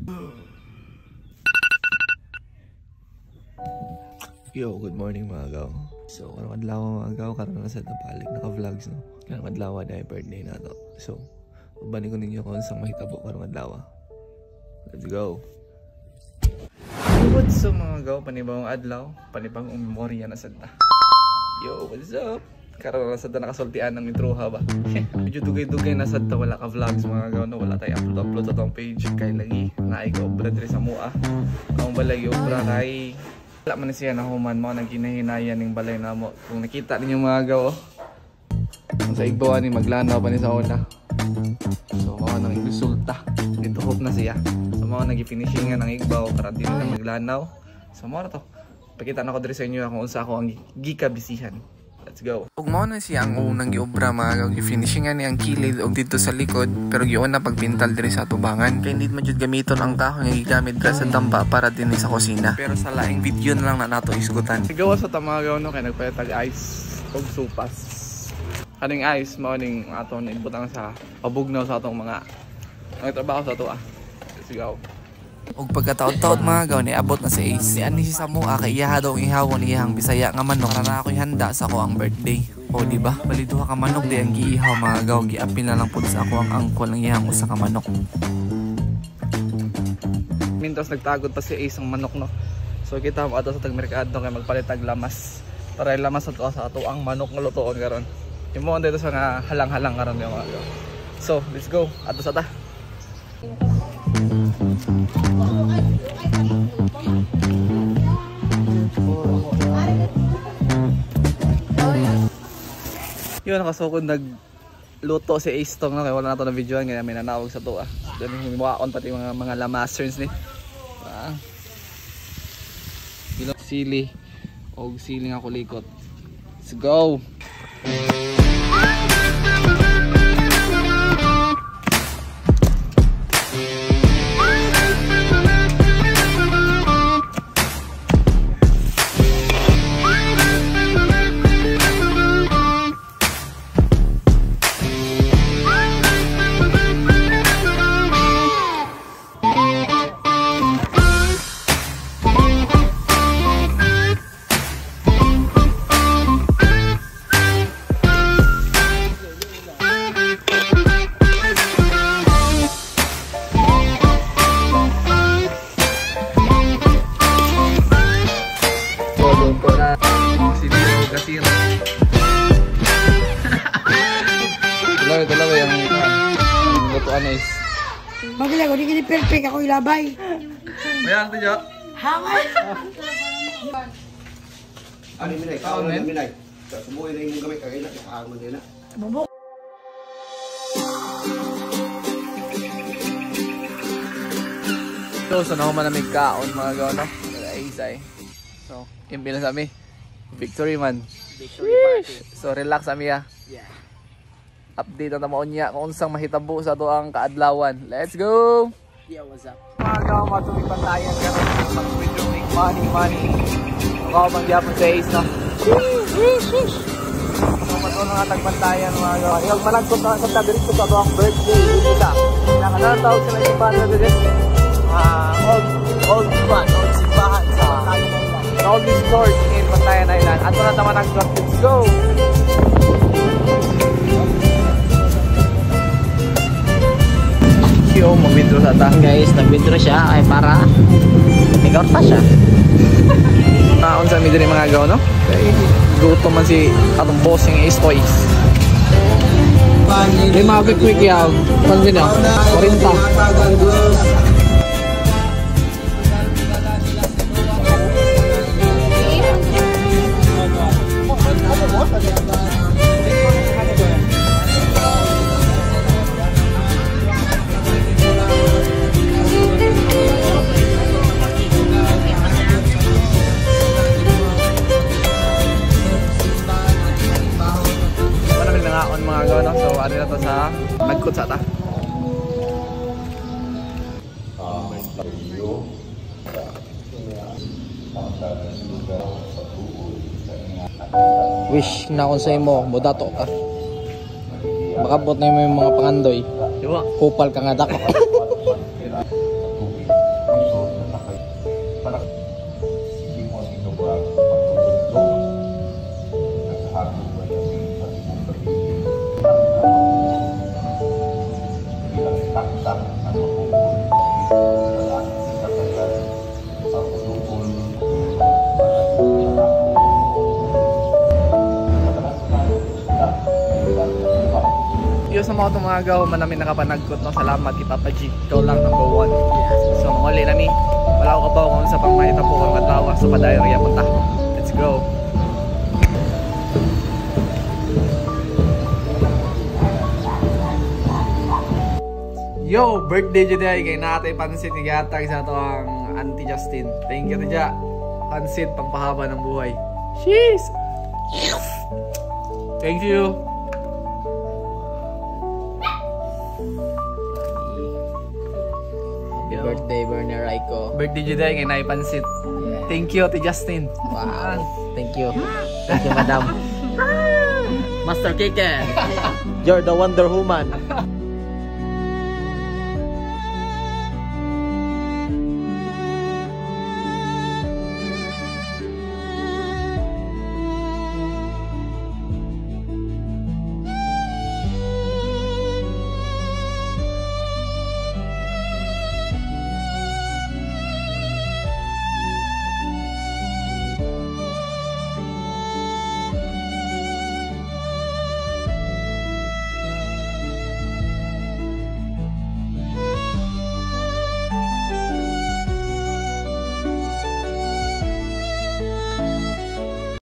Yo, good morning mga gaw. So, karong adlaw mga gaw, karon na sa balik naka-vlogs no. Karong adlaw dahil birthday na to. So, ubanin ko ninyo kung saan mahitabo karong adlaw. Let's go. What's up mga gaw, panibawang adlaw, panibawang memorya na sad ta. Yo, what's up? Karon na sad ta nakasultian ng intro ha ba. Medyo dugay-dugay na sad ta wala ka vlogs mga gaw no, wala tay upload sa tong page kay lagi naay ko obra diri sa mua. Ang balay obra kay wala man siya na human mo nang ginahinayan ning balay na mo. Kung nakita ninyo mga gaw ang sa igbawa ni maglanaw pa ni sa una. So mga nang resulta dito hope na siya. So mga nag-finishingan ng igbaw para dili na maglanaw. So mga to pakita na ko diri sa inyo kung unsa ako ang gikabisihan. Let's go. Ug mao na siya ang unang giobra mga gaw, gi-finishingan ni ang kilid og dito sa likod pero giun na pagpintal diri sa tubangan. Kay need man jud gamiton ang kahoy nga gigamit dira sa dampa para dinhi sa kusina. Pero sa laing video na lang na nato isugutan. Sigawa sa tamagaw no kay nagpayatag ice og supas. Kaning ice mao ning aton ibutang sa pabugnaw sa atong mga nagtrabaho sa ato Sigaw. Og pagkataod-taod mga gaw ni abot na sa Ace. Ni ani si Samua kay iya daw ihawon iyang Bisaya nga manok para na ako'y handa sa ako ang birthday. O di ba? Bali duha ka manok di ang giihaw mga gaw, giapil na lang pud sa ako ang angkol ng iyang usa ka manok. Mintos nagtagod pa si Ace ang manok no. So kita mo ato sa tagmerkado kay magpalit tag lamas. Para lamas sa ato ang manok nga lutoon karon. Imo dito sa nga halang-halang karon yung mga gaw. So, let's go. Ato sa ta. Yun, nakasukod nagluto si Ace tong no, kaya wala na ito na videoan kaya may nanawag sa to Doon yung himuakon pati mga lamasters ni bilog sili o sili nga kulikot. Let's go. Dalawa yung lutuan is Magila ko, di kini perfect ako ilabay. Mayang ito dyan? Hangay! Ano yung minay? Kaon na yung minay? Sumuhin na yung gamit kagay na. Kaon mo din na. Bubok. So, saan ako manamig kaon mga gaw no? Isay. So, imbil na sa amin. Victory man. Victory party. So, relax sa amin Yeah. Update ang tamaon niya kung unsang mahitabo sa to ang kaadlawan. Let's go! Yeah, what's up? Mga gaw, matulog pantayan ka rin. Mag-video make money. Ako bang gyapon sa Ace, no? So, matulog nga tagpantayan mga gaw. Yung malagkot na sa tabirik ko sa to ang birthday. Kita. Nakalatawag sila yung banda din. Old simbahan sa Old Sport in Pantayan Island. Ato na naman ang vlog. Let's go! Yo, mag-withdraw sa ta. Guys, nag-withdraw siya ay para nag-out pa siya. Naon sa midiri mga gaw, no? Okay. Guto man si atong bossing Ace Toys. Lima quick yaw. Pag din 40. Mga gawa no? So ano na to sa nagkut sa ta. Wish na kung sa'yo mo, mudato ka. Makabot na yung mga pangandoy. Diba? Kupal ka nga dako. Yo sa mga tumagaw, manami nakapanagkot no. Salamat kay Papa G. Ikaw lang number 1. So muli na ni. Wala ko kabaw kung sa pang mahita po kang adlaw sa padayon punta. Let's go. Yo, birthday dyan day kay natay pansit ni gatag sa to ang Auntie Justin. Thank you Tija. Pansit pangpahaba ng buhay. Cheers. Thank you. Happy birthday, Bernie Raiko. Birthday dyan day kay natay pansit. Yeah. Thank you, Ate Justin. Wow. Thank you. Thank you, madam. Master Kike. You're the Wonder Woman.